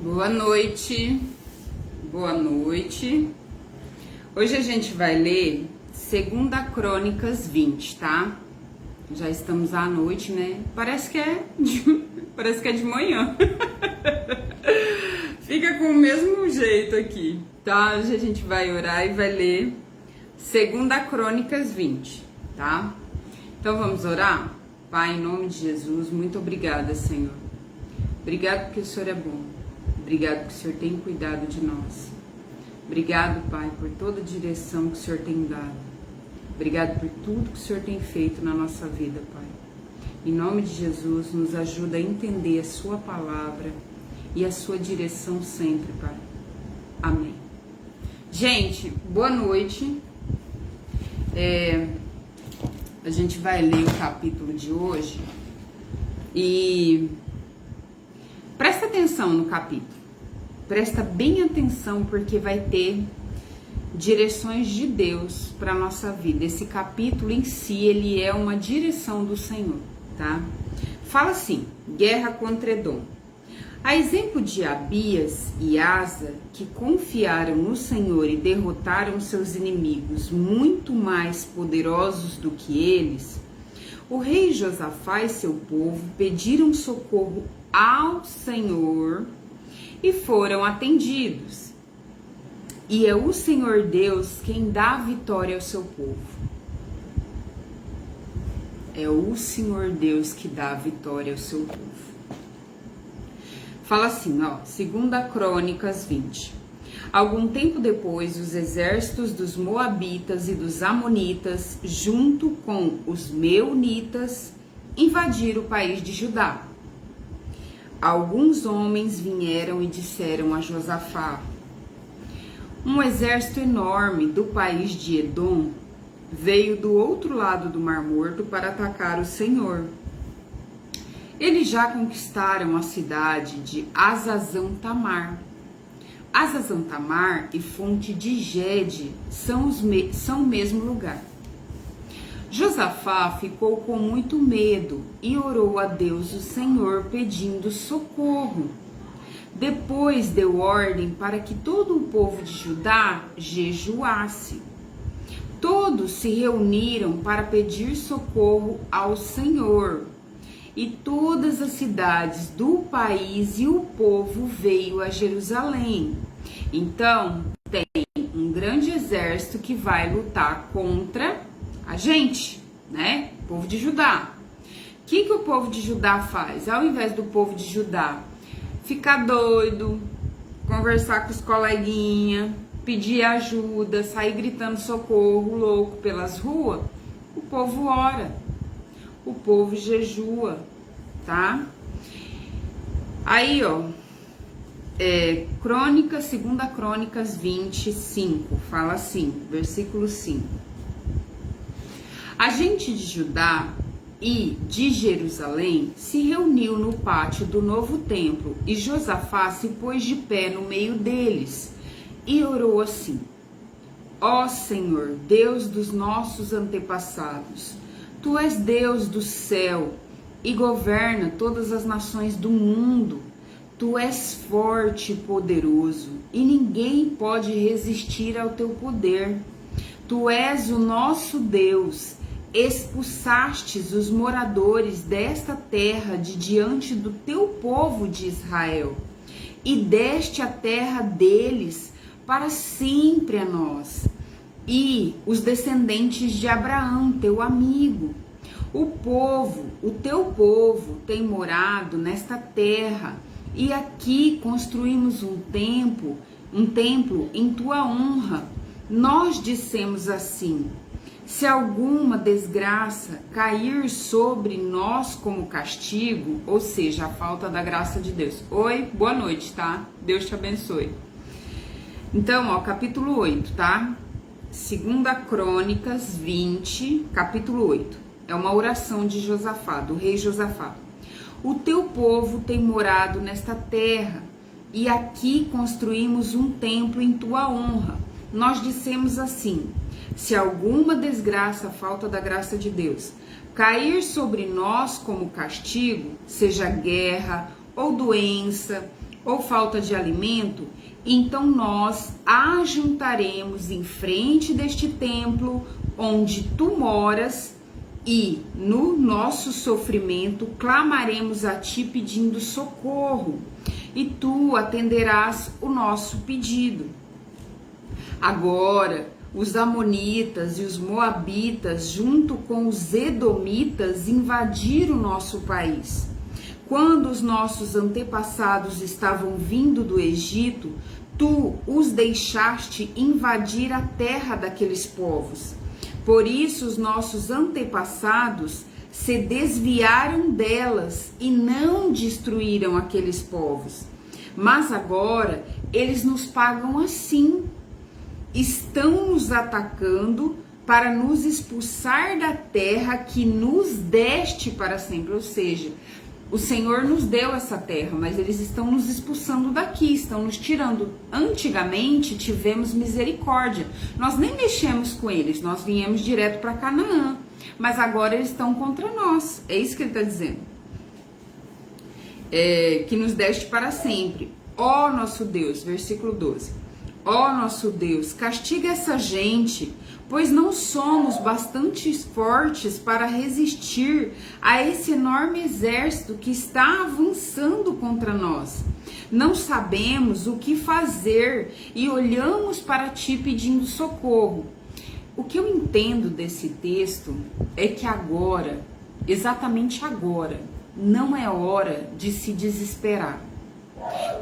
Boa noite, boa noite. Hoje a gente vai ler 2 Crônicas 20, tá? Já estamos à noite, né? Parece que é de manhã. Fica com o mesmo jeito aqui, tá? Hoje a gente vai orar e vai ler 2 Crônicas 20, tá? Então vamos orar? Pai, em nome de Jesus, muito obrigada, Senhor. Obrigado porque o Senhor é bom. Obrigado porque o Senhor tem cuidado de nós. Obrigado, Pai, por toda a direção que o Senhor tem dado. Obrigado por tudo que o Senhor tem feito na nossa vida, Pai. Em nome de Jesus, nos ajuda a entender a Sua palavra e a Sua direção sempre, Pai. Amém. Gente, boa noite. A gente vai ler o capítulo de hoje e presta atenção no capítulo. Presta bem atenção porque vai ter direções de Deus para nossa vida. Esse capítulo em si, ele é uma direção do Senhor, tá? Fala assim: guerra contra Edom. A exemplo de Abias e Asa, que confiaram no Senhor e derrotaram seus inimigos muito mais poderosos do que eles, o rei Josafá e seu povo pediram socorro ao Senhor e foram atendidos. E é o Senhor Deus quem dá vitória ao seu povo. É o Senhor Deus que dá vitória ao seu povo. Fala assim, ó, 2 Crônicas 20. Algum tempo depois, os exércitos dos Moabitas e dos Amonitas, junto com os Meunitas, invadiram o país de Judá. Alguns homens vieram e disseram a Josafá: um exército enorme do país de Edom veio do outro lado do Mar Morto para atacar o Senhor. Eles já conquistaram a cidade de Hazazon-Tamar. Hazazon-Tamar e Fonte de Gede são o mesmo lugar. Josafá ficou com muito medo e orou a Deus o Senhor pedindo socorro. Depois deu ordem para que todo o povo de Judá jejuasse. Todos se reuniram para pedir socorro ao Senhor. E todas as cidades do país e o povo veio a Jerusalém. Então, tem um grande exército que vai lutar contra a gente, né? O povo de Judá. O que o povo de Judá faz? Ao invés do povo de Judá ficar doido, conversar com os coleguinhas, pedir ajuda, sair gritando socorro, louco pelas ruas, o povo ora, o povo jejua, tá? Aí, ó, 2 Crônicas 25, fala assim, versículo 5. A gente de Judá e de Jerusalém se reuniu no pátio do novo templo e Josafá se pôs de pé no meio deles e orou assim: ó Senhor, Deus dos nossos antepassados, Tu és Deus do céu e governa todas as nações do mundo. Tu és forte e poderoso e ninguém pode resistir ao Teu poder. Tu és o nosso Deus. Expulsastes os moradores desta terra de diante do teu povo de Israel, e deste a terra deles para sempre a nós, e os descendentes de Abraão, teu amigo. O teu povo tem morado nesta terra, e aqui construímos um templo em tua honra. Nós dissemos assim: se alguma desgraça cair sobre nós como castigo, ou seja, a falta da graça de Deus. Oi, boa noite, tá? Deus te abençoe. Então, ó, capítulo 8, tá? 2 Crônicas 20, capítulo 8. É uma oração de Josafá, do rei Josafá. O teu povo tem morado nesta terra, e aqui construímos um templo em tua honra. Nós dissemos assim: se alguma desgraça, falta da graça de Deus, cair sobre nós como castigo, seja guerra ou doença ou falta de alimento, então nós ajuntaremos em frente deste templo onde tu moras e no nosso sofrimento clamaremos a ti pedindo socorro e tu atenderás o nosso pedido. Agora, os amonitas e os moabitas, junto com os edomitas, invadiram o nosso país. Quando os nossos antepassados estavam vindo do Egito, tu os deixaste invadir a terra daqueles povos. Por isso os nossos antepassados se desviaram delas e não destruíram aqueles povos. Mas agora eles nos pagam assim. Estão nos atacando para nos expulsar da terra que nos deste para sempre. Ou seja, o Senhor nos deu essa terra, mas eles estão nos expulsando daqui, estão nos tirando. Antigamente tivemos misericórdia, nós nem mexemos com eles, nós viemos direto para Canaã, mas agora eles estão contra nós. É isso que ele está dizendo. Que nos deste para sempre. Ó nosso Deus, versículo 12. Ó nosso Deus, castiga essa gente, pois não somos bastante fortes para resistir a esse enorme exército que está avançando contra nós. Não sabemos o que fazer e olhamos para ti pedindo socorro. O que eu entendo desse texto é que agora, exatamente agora, não é hora de se desesperar.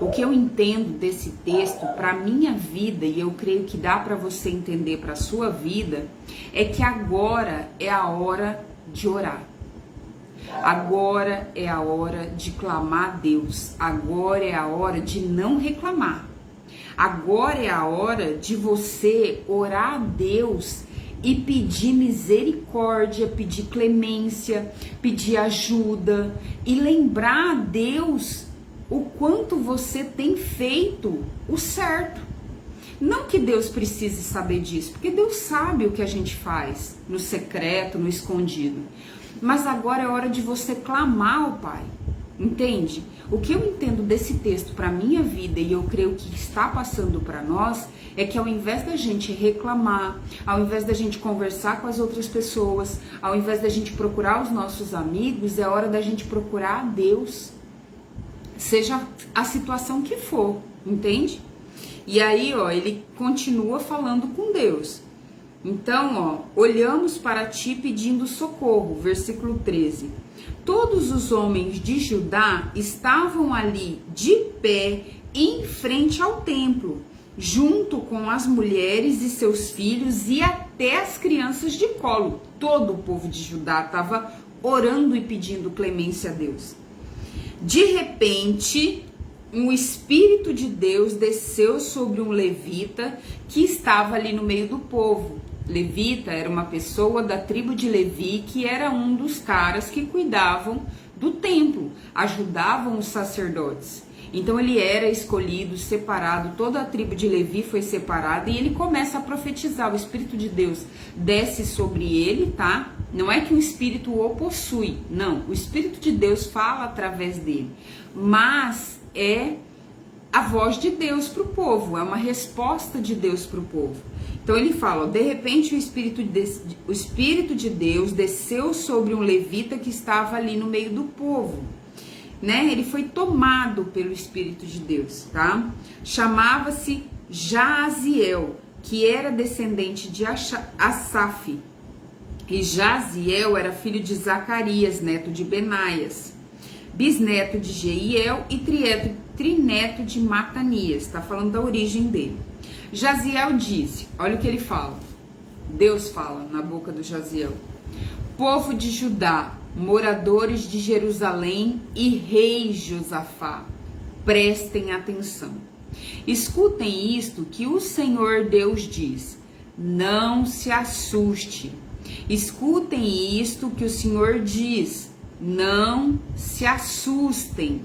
O que eu entendo desse texto para minha vida, e eu creio que dá para você entender para a sua vida, é que agora é a hora de orar. Agora é a hora de clamar a Deus. Agora é a hora de não reclamar. Agora é a hora de você orar a Deus e pedir misericórdia, pedir clemência, pedir ajuda e lembrar a Deus o quanto você tem feito o certo. Não que Deus precise saber disso, porque Deus sabe o que a gente faz no secreto, no escondido. Mas agora é hora de você clamar ao Pai, entende? O que eu entendo desse texto para minha vida, e eu creio que está passando para nós, é que ao invés da gente reclamar, ao invés da gente conversar com as outras pessoas, ao invés da gente procurar os nossos amigos, é hora da gente procurar a Deus. Seja a situação que for, entende? E aí, ó, ele continua falando com Deus. Então, ó, olhamos para ti pedindo socorro, versículo 13. Todos os homens de Judá estavam ali de pé em frente ao templo, junto com as mulheres e seus filhos e até as crianças de colo. Todo o povo de Judá estava orando e pedindo clemência a Deus. De repente, um Espírito de Deus desceu sobre um levita que estava ali no meio do povo. Levita era uma pessoa da tribo de Levi, que era um dos caras que cuidavam do templo, ajudavam os sacerdotes. Então ele era escolhido, separado, toda a tribo de Levi foi separada e ele começa a profetizar. O Espírito de Deus desce sobre ele, tá? Não é que o Espírito o possui, não. O Espírito de Deus fala através dele, mas é a voz de Deus para o povo, é uma resposta de Deus para o povo. Então ele fala, ó, de repente o Espírito de Deus desceu sobre um levita que estava ali no meio do povo. Né? Ele foi tomado pelo Espírito de Deus, tá? Chamava-se Jaziel, que era descendente de Asaf. E Jaziel era filho de Zacarias, neto de Benaias, bisneto de Jeiel e trineto de Matanias. Tá falando da origem dele. Jaziel disse, olha o que ele fala. Deus fala na boca do Jaziel. Povo de Judá, moradores de Jerusalém e rei Josafá, prestem atenção. Escutem isto que o Senhor Deus diz. Não se assuste. Escutem isto que o Senhor diz. Não se assustem.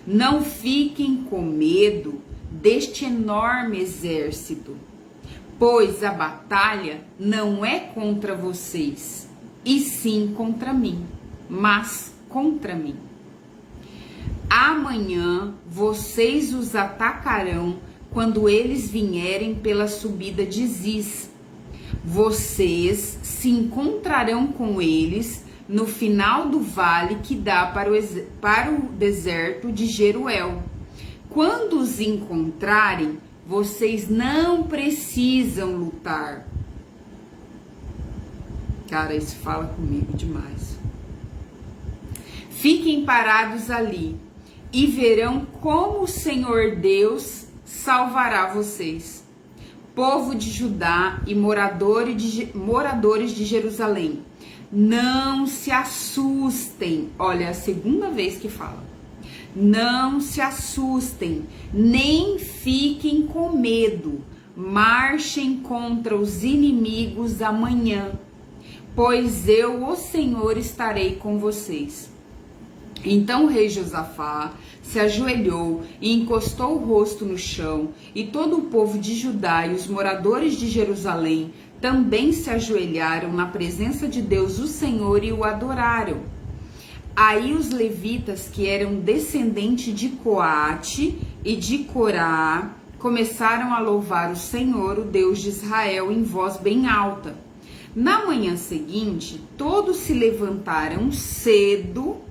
Não fiquem com medo deste enorme exército, pois a batalha não é contra vocês, e sim contra mim, mas contra mim. Amanhã vocês os atacarão quando eles vierem pela subida de Ziz. Vocês se encontrarão com eles no final do vale que dá para o deserto de Jeruel. Quando os encontrarem, vocês não precisam lutar. Cara, isso fala comigo demais. Fiquem parados ali e verão como o Senhor Deus salvará vocês. Povo de Judá e moradores de Jerusalém, não se assustem. Olha, é a segunda vez que fala. Não se assustem, nem fiquem com medo. Marchem contra os inimigos amanhã, pois eu, o Senhor, estarei com vocês. Então o rei Josafá se ajoelhou e encostou o rosto no chão, e todo o povo de Judá e os moradores de Jerusalém também se ajoelharam na presença de Deus, o Senhor, e o adoraram. Aí os levitas, que eram descendentes de Coate e de Corá, começaram a louvar o Senhor, o Deus de Israel, em voz bem alta. Na manhã seguinte, todos se levantaram cedo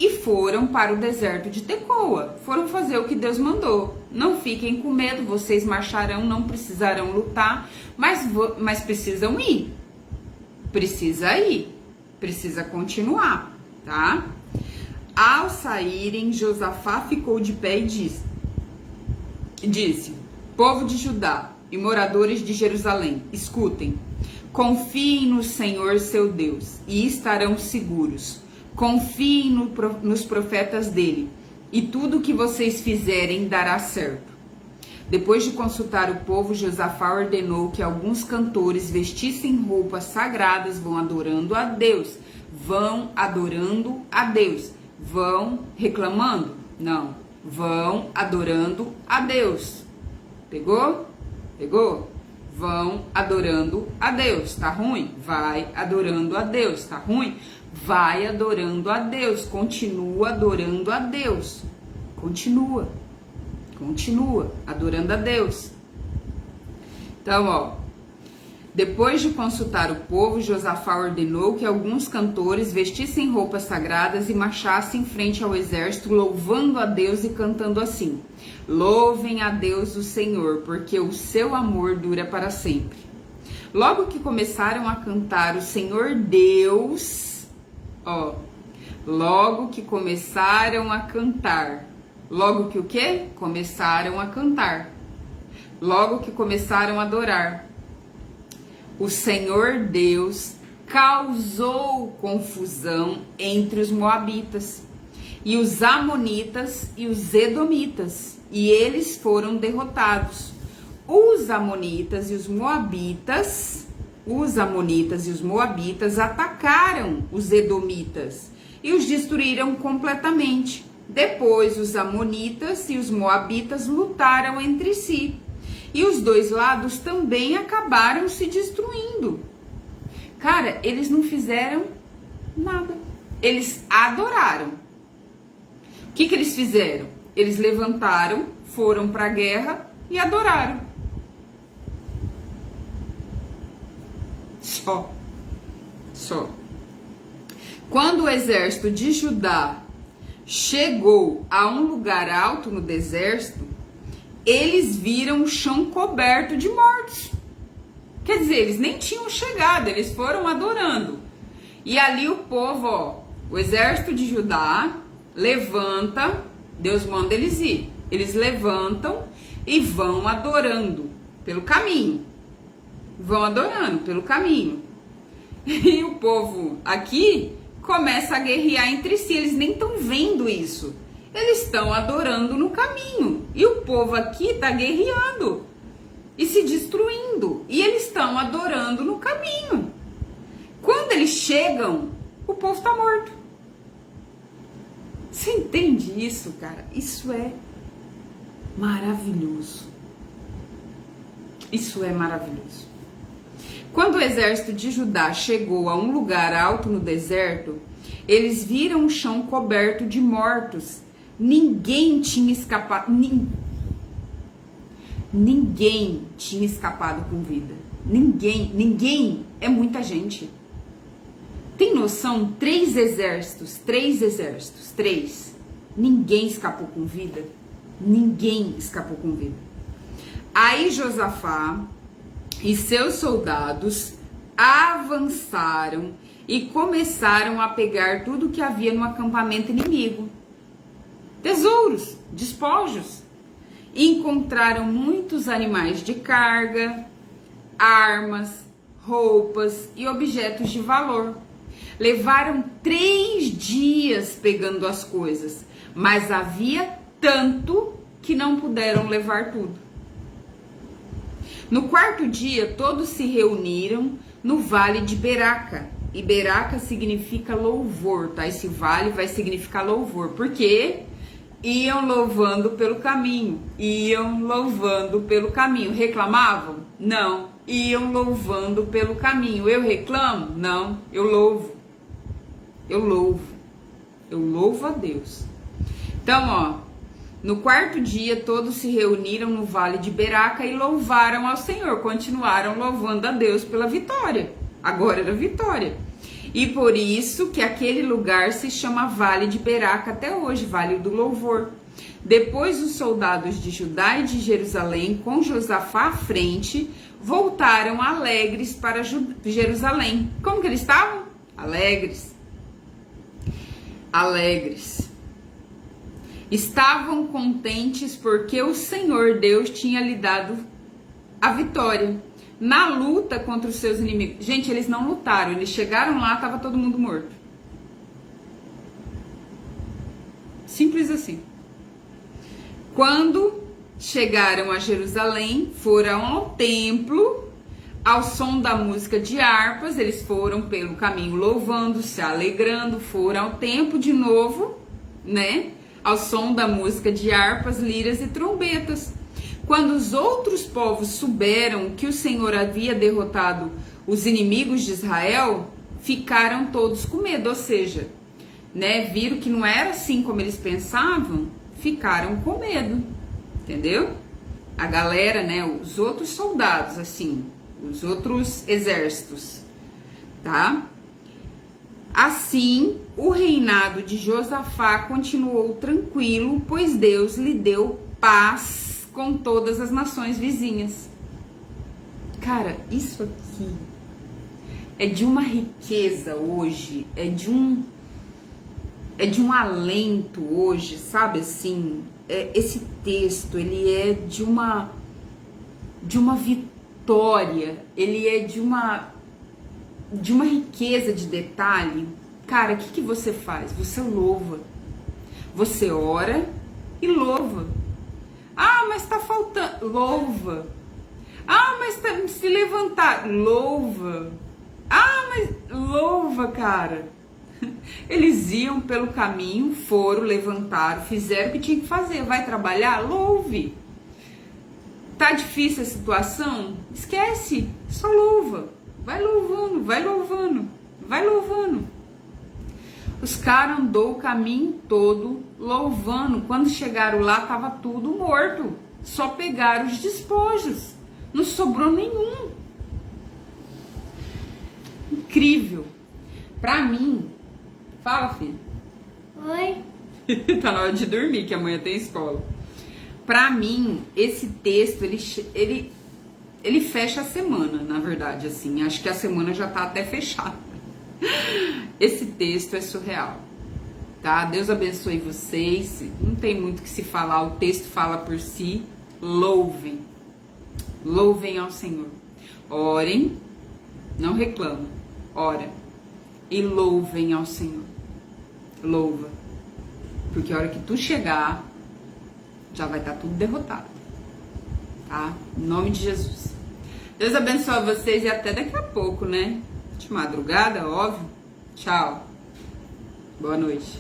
e foram para o deserto de Tecoa. Foram fazer o que Deus mandou. Não fiquem com medo, vocês marcharão, não precisarão lutar, mas precisam ir. Precisa ir, precisa continuar, tá? Ao saírem, Josafá ficou de pé e disse: povo de Judá e moradores de Jerusalém, escutem. Confiem no Senhor seu Deus e estarão seguros. Confiem nos profetas dele, e tudo o que vocês fizerem dará certo. Depois de consultar o povo, Josafá ordenou que alguns cantores vestissem roupas sagradas, vão adorando a Deus. Vão adorando a Deus. Vão reclamando? Não. Vão adorando a Deus. Pegou? Pegou? Vão adorando a Deus. Tá ruim? Vai adorando a Deus. Tá ruim? Vai adorando a Deus, continua adorando a Deus, continua adorando a Deus. Então, ó, depois de consultar o povo, Josafá ordenou que alguns cantores vestissem roupas sagradas e marchassem em frente ao exército, louvando a Deus e cantando assim: louvem a Deus o Senhor, porque o seu amor dura para sempre. Logo que começaram a cantar o Senhor Deus, ó, logo que começaram a cantar. Logo que o quê? Começaram a cantar. Logo que começaram a adorar. O Senhor Deus causou confusão entre os moabitas e os amonitas e os edomitas, e eles foram derrotados. Os amonitas e os moabitas atacaram os edomitas e os destruíram completamente. Depois, os amonitas e os moabitas lutaram entre si, e os dois lados também acabaram se destruindo. Cara, eles não fizeram nada. Eles adoraram. O que eles fizeram? Eles levantaram, foram para a guerra e adoraram. Só. Quando o exército de Judá chegou a um lugar alto no deserto, eles viram o chão coberto de mortos. Quer dizer, eles nem tinham chegado, eles foram adorando. E ali o povo, ó, o exército de Judá levanta, Deus manda eles ir. Eles levantam e vão adorando pelo caminho. Vão adorando pelo caminho. E o povo aqui começa a guerrear entre si. Eles nem estão vendo isso. Eles estão adorando no caminho. E o povo aqui está guerreando e se destruindo. E eles estão adorando no caminho. Quando eles chegam, o povo está morto. Você entende isso, cara? Isso é maravilhoso. Isso é maravilhoso. Quando o exército de Judá chegou a um lugar alto no deserto, eles viram o chão coberto de mortos, ninguém tinha escapado, ninguém tinha escapado com vida. Ninguém, é muita gente. Tem noção? 3 exércitos. Ninguém escapou com vida. Ninguém escapou com vida. Aí Josafá e seus soldados avançaram e começaram a pegar tudo que havia no acampamento inimigo. Tesouros, despojos. Encontraram muitos animais de carga, armas, roupas e objetos de valor. Levaram 3 dias pegando as coisas, mas havia tanto que não puderam levar tudo. No 4º dia, todos se reuniram no vale de Beraca. E Beraca significa louvor, tá? Esse vale vai significar louvor, porque iam louvando pelo caminho. Reclamavam? Não. Iam louvando pelo caminho. Eu reclamo? Não. Eu louvo a Deus. Então, ó, no 4º dia, todos se reuniram no vale de Beraca e louvaram ao Senhor. Continuaram louvando a Deus pela vitória. Agora era vitória. E por isso que aquele lugar se chama Vale de Beraca até hoje, Vale do Louvor. Depois os soldados de Judá e de Jerusalém, com Josafá à frente, voltaram alegres para Jerusalém. Como que eles estavam? Alegres. Estavam contentes porque o Senhor Deus tinha lhe dado a vitória na luta contra os seus inimigos. Gente, eles não lutaram, eles chegaram lá, estava todo mundo morto. Simples assim. Quando chegaram a Jerusalém, foram ao templo, ao som da música de harpas, eles foram pelo caminho louvando, se alegrando, foram ao templo de novo, né? Ao som da música de harpas, liras e trombetas. Quando os outros povos souberam que o Senhor havia derrotado os inimigos de Israel, ficaram todos com medo, ou seja, né, viram que não era assim como eles pensavam, ficaram com medo, entendeu? A galera, né, os outros soldados, assim, os outros exércitos, tá? Assim, o reinado de Josafá continuou tranquilo, pois Deus lhe deu paz com todas as nações vizinhas. Cara, isso aqui é de uma riqueza hoje, é de um alento hoje, sabe assim? Esse texto, ele é de uma vitória, ele é de uma riqueza de detalhe. Cara, o que você faz? Você louva, você ora e louva. Ah, mas tá faltando, louva. Ah, mas tá se levantar, louva. Ah, mas louva, cara. Eles iam pelo caminho, foram, levantaram, fizeram o que tinha que fazer. Vai trabalhar? Louve. Tá difícil a situação? Esquece, só louva. Vai louvando, vai louvando, vai louvando. Os caras andou o caminho todo louvando. Quando chegaram lá, tava tudo morto. Só pegaram os despojos. Não sobrou nenhum. Incrível. Pra mim, fala, filho. Oi. Tá na hora de dormir, que amanhã tem escola. Pra mim, esse texto, ele fecha a semana, na verdade, assim. Acho que a semana já tá até fechada. Esse texto é surreal, tá? Deus abençoe vocês. Não tem muito o que se falar, o texto fala por si. Louvem. Louvem ao Senhor. Orem, não reclamem. Ora e louvem ao Senhor. Louva. Porque a hora que tu chegar, já vai estar tudo derrotado. Tá? Em nome de Jesus. Deus abençoe vocês e até daqui a pouco, né? De madrugada, óbvio. Tchau. Boa noite.